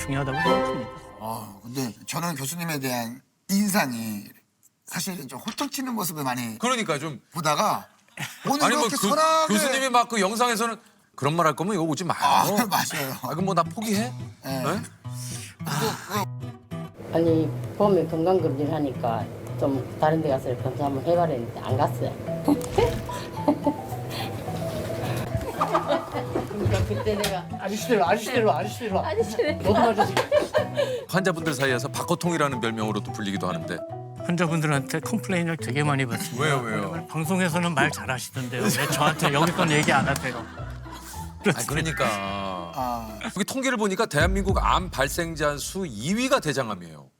중요하다고 생각합니다. 근데 저는 교수님에 대한 인상이 사실 좀 홀쭉치는 모습을 많이 그러니까 좀 보다가 오늘 아니 뭐 이렇게 선하게 교수님이 막 그 영상에서는 그런 말 할 거면 이거 오지 마요. 맞아요. 그럼 뭐 나 포기해? 네. 네? 아니 봄에 건강검진 하니까 좀 다른 데 가서 검사 한번 해봐라 했는데 안 갔어요. 그러니까 그때 내가 아저씨대로 너도 맞았지. 환자분들 사이에서 박호통이라는 별명으로도 불리기도 하는데 환자분들한테 컴플레인을 되게 많이 받습니다. 왜요? 방송에서는 말 잘하시던데요. 왜 저한테 여기 건 얘기 안 하세요? 아니 그러니까 여기 통계를 보니까 대한민국 암 발생자 수 2위가 대장암이에요.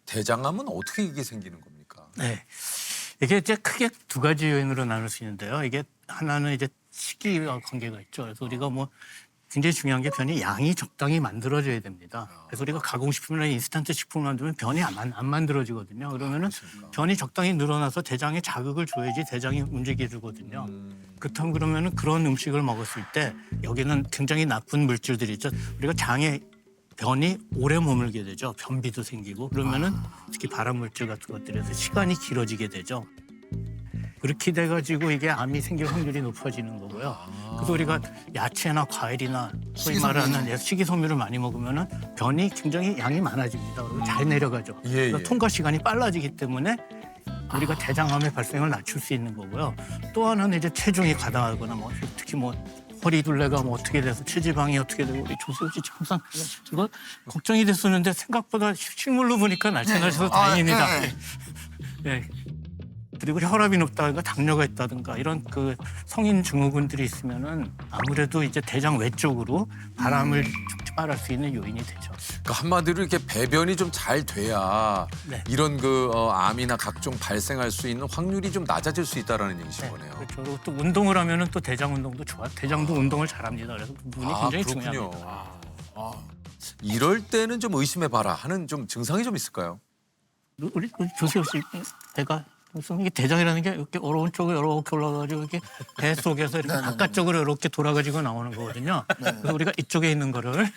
대장암은 어떻게 이게 생기는 겁니까? 네, 이게 이제 크게 두 가지 요인으로 나눌 수 있는데요. 이게 하나는 이제 시기와 관계가 있죠. 그래서 우리가 뭐 굉장히 중요한 게 변이 양이 적당히 만들어져야 됩니다. 그래서 우리가 가공식품이나 인스턴트 식품을 만들면 변이 안 만들어지거든요. 그러면은 변이 적당히 늘어나서 대장에 자극을 줘야지 대장이 움직여주거든요. 그렇다면 그러면은 그런 음식을 먹었을 때 여기는 굉장히 나쁜 물질들이 있죠. 우리가 장에 변이 오래 머물게 되죠. 변비도 생기고 그러면은 특히 발암 물질 같은 것들에서 시간이 길어지게 되죠. 그렇게 돼가지고 이게 암이 생길 확률이 높아지는 거고요. 그래서 우리가 야채나 과일이나 소위 말하는 식이섬유를 많이 먹으면은 변이 굉장히 양이 많아집니다. 그리고 잘 내려가죠. 그래서 통과 시간이 빨라지기 때문에 우리가 대장암의 발생을 낮출 수 있는 거고요. 또 하나는 이제 체중이 과다하거나 뭐 특히 뭐 허리둘레가 뭐 어떻게 돼서 체지방이 어떻게 되고 우리 조수영 씨 항상 이거 걱정이 됐었는데 생각보다 실물로 보니까 날씬하셔서 다행입니다. 네. 그리고 혈압이 높다든가 당뇨가 있다든가 이런 그 성인 증후군들이 있으면은 아무래도 이제 대장 외쪽으로 바람을 촉발할 수 있는 요인이 되죠. 그러니까 한마디로 이렇게 배변이 좀 잘 돼야 네. 이런 그 암이나 각종 발생할 수 있는 확률이 좀 낮아질 수 있다라는 얘기신 거네요. 그렇죠. 그리고 또 운동을 하면은 또 대장 운동도 좋아. 대장도 운동을 잘합니다. 그래서 그 부분이 굉장히 중요합니다. 이럴 때는 좀 의심해봐라 하는 좀 증상이 좀 있을까요? 우리 조세호 씨 배가 무슨 이게 대장이라는 게 이렇게 오른쪽으로 이렇게 올라가지고 이렇게 배 속에서 이렇게 바깥쪽으로 이렇게 돌아가지고 나오는 거거든요. 그래서 우리가 이쪽에 있는 거를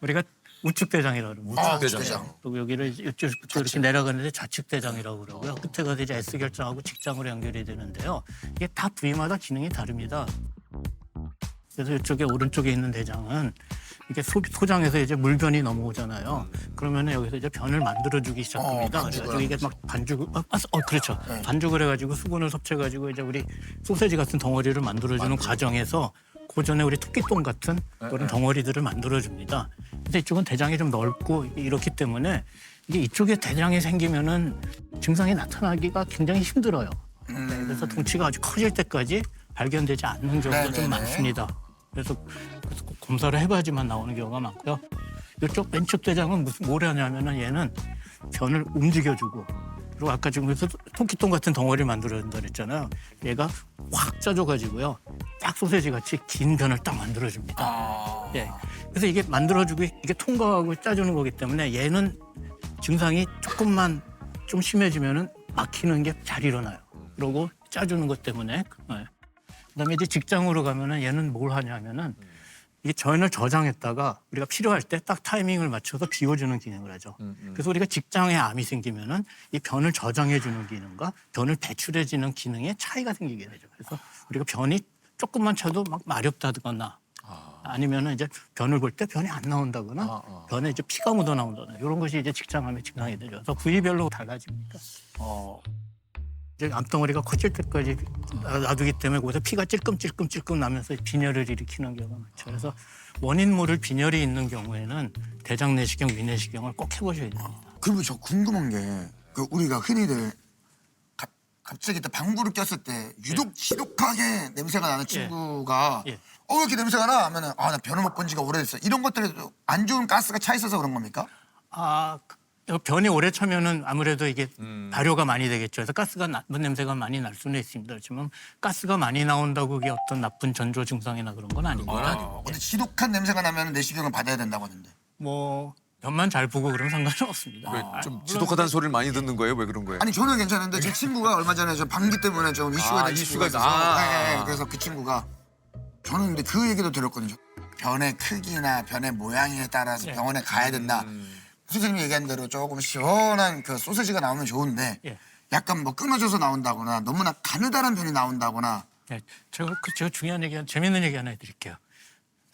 우리가 우측 대장이라고 그럽니다. 우측대장. 그리고 여기를 이쪽부터 이렇게 내려가는데 좌측 대장이라고 그러고요. 끝에 가서 이제 S 결정하고 직장으로 연결이 되는데요. 이게 다 부위마다 기능이 다릅니다. 그래서 이쪽에 오른쪽에 있는 대장은 이게 소장에서 이제 물변이 넘어오잖아요. 그러면 여기서 이제 변을 만들어주기 시작합니다. 그래가지고 이게 막 그렇죠. 반죽을 해가지고 수분을 섭취해가지고 이제 우리 소세지 같은 덩어리를 만들어주는 과정에서 그 전에 우리 토끼똥 같은 그런 덩어리들을 만들어줍니다. 근데 이쪽은 대장이 좀 넓고 이렇기 때문에 이게 이쪽에 대장이 생기면은 증상이 나타나기가 굉장히 힘들어요. 그래서 덩치가 아주 커질 때까지 발견되지 않는 경우가 좀 많습니다. 그래서 꼭 검사를 해봐야지만 나오는 경우가 많고요. 이쪽 왼쪽 대장은 뭘 하냐면은 얘는 변을 움직여주고 그리고 아까 지금 토끼똥 같은 덩어리를 만들어준다 그랬잖아요. 얘가 확 짜줘가지고요. 딱 소세지 같이 긴 변을 딱 만들어줍니다. 예. 그래서 이게 만들어주고 이게 통과하고 짜주는 거기 때문에 얘는 증상이 조금만 좀 심해지면은 막히는 게 잘 일어나요. 그러고 짜주는 것 때문에. 그다음에 이제 직장으로 가면은 얘는 뭘 하냐면은 이게 변을 저장했다가 우리가 필요할 때 딱 타이밍을 맞춰서 비워주는 기능을 하죠. 그래서 우리가 직장에 암이 생기면은 이 변을 저장해주는 기능과 변을 배출해주는 기능에 차이가 생기게 되죠. 그래서 우리가 변이 조금만 차도 막 마렵다거나 아니면은 이제 변을 볼 때 변이 안 나온다거나 변에 이제 피가 묻어 나온다거나 이런 것이 이제 직장암의 증상이 되죠. 그래서 부위별로 달라집니다. 이제 암덩어리가 커질 때까지 놔두기 때문에 거기서 피가 찔끔찔끔 나면서 빈혈을 일으키는 경우가 많죠. 그래서 원인 모를 빈혈이 있는 경우에는 대장 내시경, 위내시경을 꼭 해보셔야 됩니다. 그리고 저 궁금한 게 그 우리가 흔히들 갑자기 또 방구를 꼈을 때 유독 지독하게 냄새가 나는 친구가 예. 왜 이렇게 냄새가 나? 하면은 나 변을 못 본 지가 오래됐어. 이런 것들에도 안 좋은 가스가 차 있어서 그런 겁니까? 변이 오래 차면은 아무래도 이게 발효가 많이 되겠죠. 그래서 가스가 나쁜 냄새가 많이 날 수는 있습니다. 그렇지만 가스가 많이 나온다고 그게 어떤 나쁜 전조 증상이나 그런 건 아닙니다. 근데 지독한 냄새가 나면 내시경을 받아야 된다고 하는데. 뭐 변만 잘 보고 그러면 상관은 없습니다. 왜 좀 지독하다는 소리를 많이 듣는 거예요? 왜 그런 거예요? 아니 저는 괜찮은데 제 친구가 얼마 전에 좀 방귀 때문에 좀 이슈가 된 친구가 이슈가 있어서 있어서. 그래서 그 친구가 저는 근데 그 얘기도 들었거든요. 변의 크기나 변의 모양에 따라서 예. 병원에 가야 된다. 선생님이 얘기한 대로 조금 시원한 그 소세지가 나오면 좋은데 예. 약간 뭐 끊어져서 나온다거나 너무나 가느다란 변이 나온다거나 네, 제가 중요한 얘기, 재밌는 얘기 하나 해드릴게요.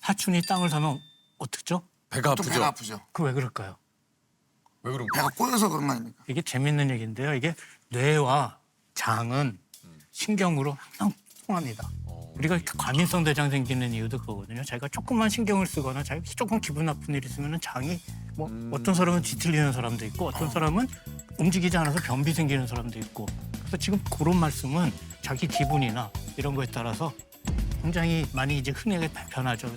사촌이 땅을 사면 어떻죠? 배가 좀 아프죠. 배가 아프죠. 그 왜 그럴까요? 왜 그런 배가 거야? 꼬여서 그런 거 아닙니까? 이게 재밌는 얘기인데요. 이게 뇌와 장은 신경으로 항상 통합니다. 우리가 과민성 대장 생기는 이유도 그거거든요. 자기가 조금만 신경을 쓰거나 자기가 조금 기분 나쁜 일이 있으면 장이 뭐 어떤 사람은 뒤틀리는 사람도 있고 어떤 사람은 움직이지 않아서 변비 생기는 사람도 있고 그래서 지금 그런 말씀은 자기 기분이나 이런 거에 따라서 굉장히 많이 이제 흔하게 변하죠.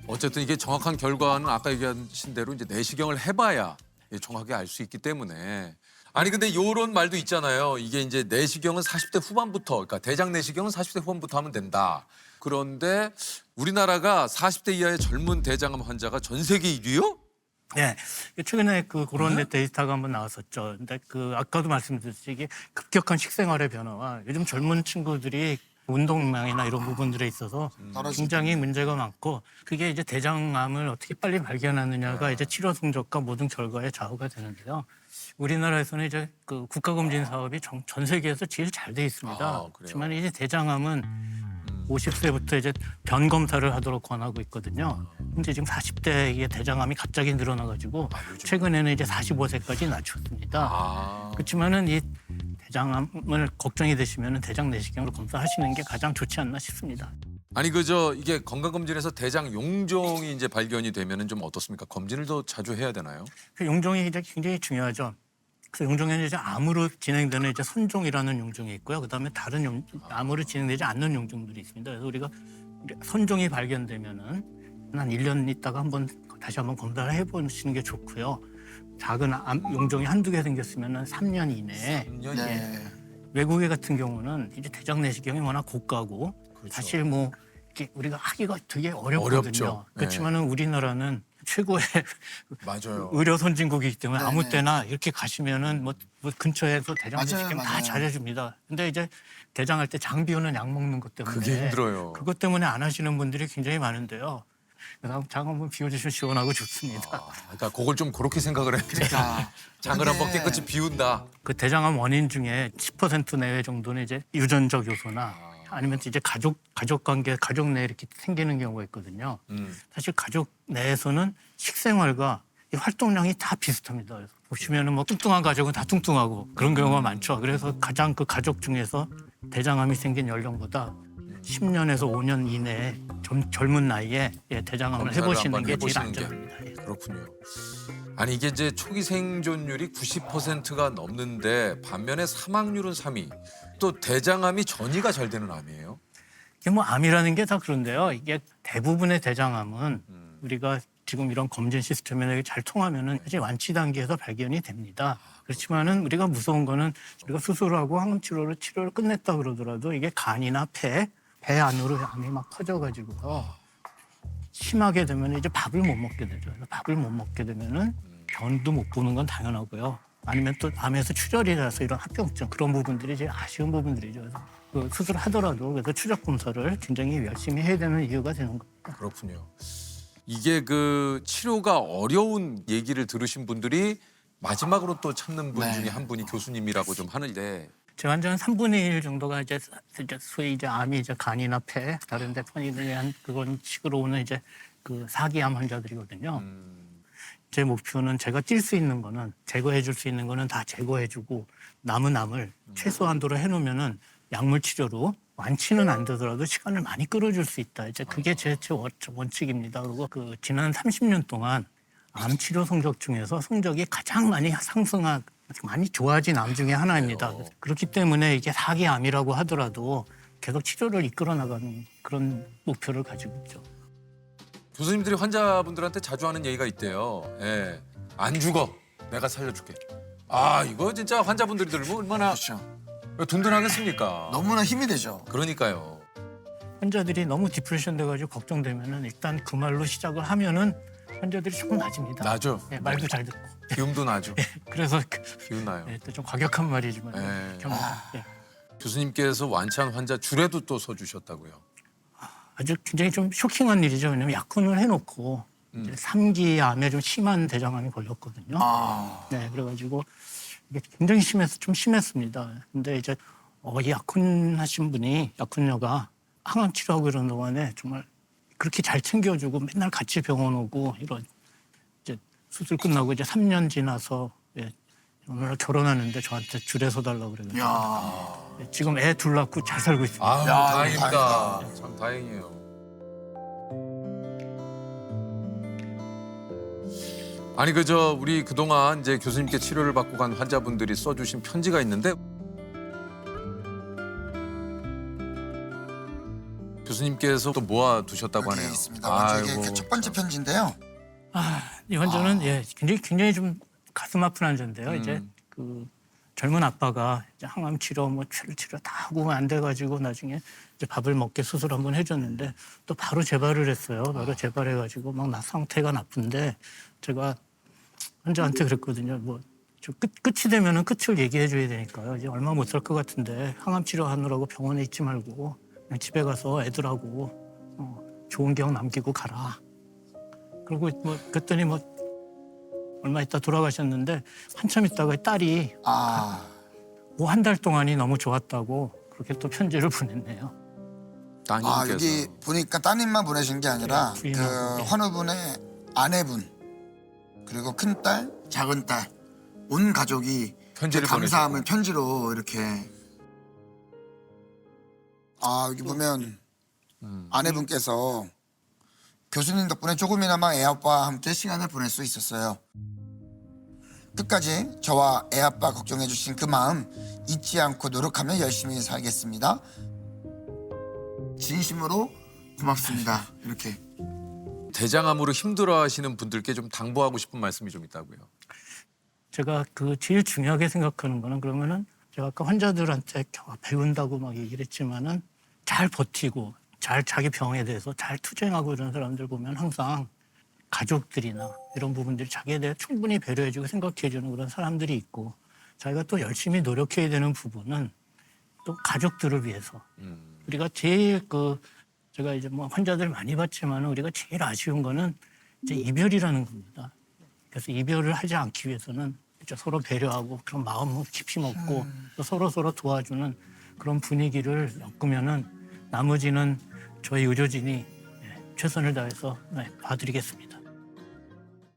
어쨌든 이게 정확한 결과는 아까 얘기하신 대로 이제 내시경을 해봐야 정확하게 알 수 있기 때문에. 아니 근데 요런 말도 있잖아요. 이게 이제 내시경은 40대 후반부터, 그러니까 대장 내시경은 40대 후반부터 하면 된다. 그런데 우리나라가 40대 이하의 젊은 대장암 환자가 전 세계 1위요? 네, 최근에 그런 데이터가 한번 나왔었죠. 근데 아까도 말씀드렸듯이 이게 급격한 식생활의 변화와 요즘 젊은 친구들이 운동량이나 이런 부분들에 있어서 굉장히 문제가 많고 그게 이제 대장암을 어떻게 빨리 발견하느냐가 이제 치료 성적과 모든 결과에 좌우가 되는데요. 우리나라에서는 이제 국가검진 사업이 전 세계에서 제일 잘 돼 있습니다. 그래요? 그렇지만 이제 대장암은 50세부터 이제 변 검사를 하도록 권하고 있거든요. 근데 지금 40대의 대장암이 갑자기 늘어나가지고 최근에는 이제 45세까지 낮췄습니다. 그렇지만은 이 대장암을 걱정이 되시면은 대장 내시경으로 검사하시는 게 가장 좋지 않나 싶습니다. 아니 이게 건강검진에서 대장 용종이 이제 발견이 되면은 좀 어떻습니까? 검진을 더 자주 해야 되나요? 그 용종이 이제 굉장히 중요하죠. 그 용종에는 이제 암으로 진행되는 이제 선종이라는 용종이 있고요. 그다음에 다른 암으로 진행되지 않는 용종들이 있습니다. 그래서 우리가 선종이 발견되면은 한 1년 있다가 다시 한번 검사를 해보시는 게 좋고요. 작은 암 용종이 한두 개 생겼으면은 3년 이내에 3년 네. 외국에 같은 경우는 이제 대장 내시경이 워낙 고가고 사실 뭐 이렇게 우리가 하기가 되게 어렵거든요. 어렵죠. 네. 그렇지만은 우리나라는 최고의 맞아요. 의료 선진국이기 때문에 네네. 아무 때나 이렇게 가시면은 뭐 근처에서 대장 내시경 다 맞아요. 잘해줍니다. 근데 이제 대장할 때 장 비우는 약 먹는 것 때문에 그게 힘들어요. 그것 때문에 안 하시는 분들이 굉장히 많은데요. 그래서 장 한번 비워주시면 시원하고 좋습니다. 그러니까 그걸 좀 그렇게 생각을 해야 돼. 그러니까 장을 그게 한번 깨끗이 비운다. 그 대장암 원인 중에 10% 내외 정도는 이제 유전적 요소나 아니면 이제 가족 관계, 가족 내에 이렇게 생기는 경우가 있거든요. 사실 가족 내에서는 식생활과 이 활동량이 다 비슷합니다. 그래서 보시면은 뭐 뚱뚱한 가족은 다 뚱뚱하고 그런 경우가 많죠. 그래서 가장 그 가족 중에서 대장암이 생긴 연령보다 10년에서 5년 이내에 젊은 나이에 대장암을 검사를 해보시는 한번 게 제일 해보시는 게. 안전합니다. 예. 그렇군요. 아니 이게 이제 초기 생존율이 90%가 넘는데 반면에 사망률은 3위. 또 대장암이 전이가 잘 되는 암이에요. 이게 뭐 암이라는 게 다 그런데요. 이게 대부분의 대장암은 우리가 지금 이런 검진 시스템에 잘 통하면은 이제 완치 단계에서 발견이 됩니다. 그렇지만은 우리가 무서운 거는 우리가 수술하고 항암 치료를 끝냈다 그러더라도 이게 간이나 배 안으로 암이 막 퍼져가지고요. 심하게 되면 이제 밥을 못 먹게 되죠. 밥을 못 먹게 되면은 변도 못 보는 건 당연하고요. 아니면 또 암에서 출혈이 나서 이런 합병증 그런 부분들이 제일 아쉬운 부분들이죠. 그래서 그 수술하더라도 그래서 추적 검사를 굉장히 열심히 해야 되는 이유가 되는 겁니다. 그렇군요. 이게 그 치료가 어려운 얘기를 들으신 분들이 마지막으로 또 찾는 분 네. 중에 한 분이 교수님이라고 좀 하는데 제 환자는 3분의 1 정도가 이제 소위 이제 암이 이제 간이나 폐 다른 데 편의한 그런 식으로 오는 이제 그 사기암 환자들이거든요. 제 목표는 제가 뛸 수 있는 거는 제거해 줄 수 있는 거는 다 제거해주고 남은 암을 최소한도로 해놓으면은 약물 치료로 완치는 안 되더라도 시간을 많이 끌어줄 수 있다. 이제 그게 제 원칙입니다. 그리고 그 지난 30년 동안 암 치료 성적 중에서 성적이 가장 많이 좋아진 암 중에 하나입니다. 그렇기 때문에 이게 사기암이라고 하더라도 계속 치료를 이끌어 나가는 그런 목표를 가지고 있죠. 교수님들이 환자분들한테 자주 하는 얘기가 있대요. 예. 안 죽어. 내가 살려줄게. 아 이거 진짜 환자분들이 들으면 얼마나 그렇죠. 든든하겠습니까? 너무나 힘이 되죠. 그러니까요. 환자들이 너무 디프레션 돼가지고 걱정되면은 일단 그 말로 시작을 하면은 환자들이 조금 나집니다. 나죠. 예, 말도 잘 듣고. 기움도 나죠. 그래서 기운 나요. 또 좀 과격한 말이지만 예. 경험. 예. 교수님께서 완치한 환자 줄에도 또 서주셨다고요. 아주 굉장히 좀 쇼킹한 일이죠. 왜냐하면 약혼을 해놓고 이제 3기 암에 좀 심한 대장암이 걸렸거든요. 네, 그래가지고 이게 굉장히 좀 심했습니다. 근데 이제 이 약혼하신 분이 약혼녀가 항암 치료하고 이런 동안에 정말 그렇게 잘 챙겨주고 맨날 같이 병원 오고 이런 이제 수술 끝나고 이제 3년 지나서 오늘 결혼하는데 저한테 줄에 서달라고 그래가지고 야. 지금 애 둘 낳고 잘 살고 있습니다. 아, 야, 다행입니다. 참 다행이에요. 아니 그저 우리 그동안 이제 교수님께 치료를 받고 간 환자분들이 써주신 편지가 있는데 교수님께서 또 모아 두셨다고 여기 하네요. 있습니다. 먼저 이게 아이고. 그 첫 번째 편지인데요. 이 환자는 굉장히 좀 가슴 아픈 환자인데요. 이제 그 젊은 아빠가 이제 항암 치료, 뭐 치료 다 하고 안 돼가지고 나중에 이제 밥을 먹게 수술 한번 해줬는데 또 바로 재발을 했어요. 바로 재발해가지고 막 상태가 나쁜데 제가 환자한테 그랬거든요. 뭐 끝이 되면은 끝을 얘기해줘야 되니까요. 이제 얼마 못 살 것 같은데 항암 치료하느라고 병원에 있지 말고 그냥 집에 가서 애들하고 좋은 기억 남기고 가라. 그리고 뭐 그랬더니 뭐 얼마 있다 돌아가셨는데 한참 있다가 딸이 한 달 동안이 너무 좋았다고 그렇게 또 편지를 보냈네요. 따님께서. 여기 보니까 따님만 보내신 게 아니라 네, 그 부인하고, 네. 환우분의 아내분 그리고 큰딸, 작은딸 온 가족이 편지를 감사함을 보내셨고. 편지로 이렇게 여기 보면 아내분께서 교수님 덕분에 조금이나마 애아빠와 함께 시간을 보낼 수 있었어요. 끝까지 저와 애아빠 걱정해 주신 그 마음 잊지 않고 노력하며 열심히 살겠습니다. 진심으로 고맙습니다. 이렇게. 대장암으로 힘들어하시는 분들께 좀 당부하고 싶은 말씀이 좀 있다고요. 제가 그 제일 중요하게 생각하는 거는 그러면은 제가 아까 환자들한테 배운다고 막 얘기를 했지만은 잘 버티고 잘 자기 병에 대해서 잘 투쟁하고 이런 사람들 보면 항상 가족들이나 이런 부분들이 자기에 대해 충분히 배려해주고 생각해주는 그런 사람들이 있고 자기가 또 열심히 노력해야 되는 부분은 또 가족들을 위해서 우리가 제일 제가 이제 뭐 환자들 많이 봤지만 우리가 제일 아쉬운 거는 이제 이별이라는 겁니다. 그래서 이별을 하지 않기 위해서는 이제 서로 배려하고 그런 마음을 깊이 먹고 또 서로 도와주는 그런 분위기를 엮으면은 나머지는 저희 의료진이 최선을 다해서 봐드리겠습니다.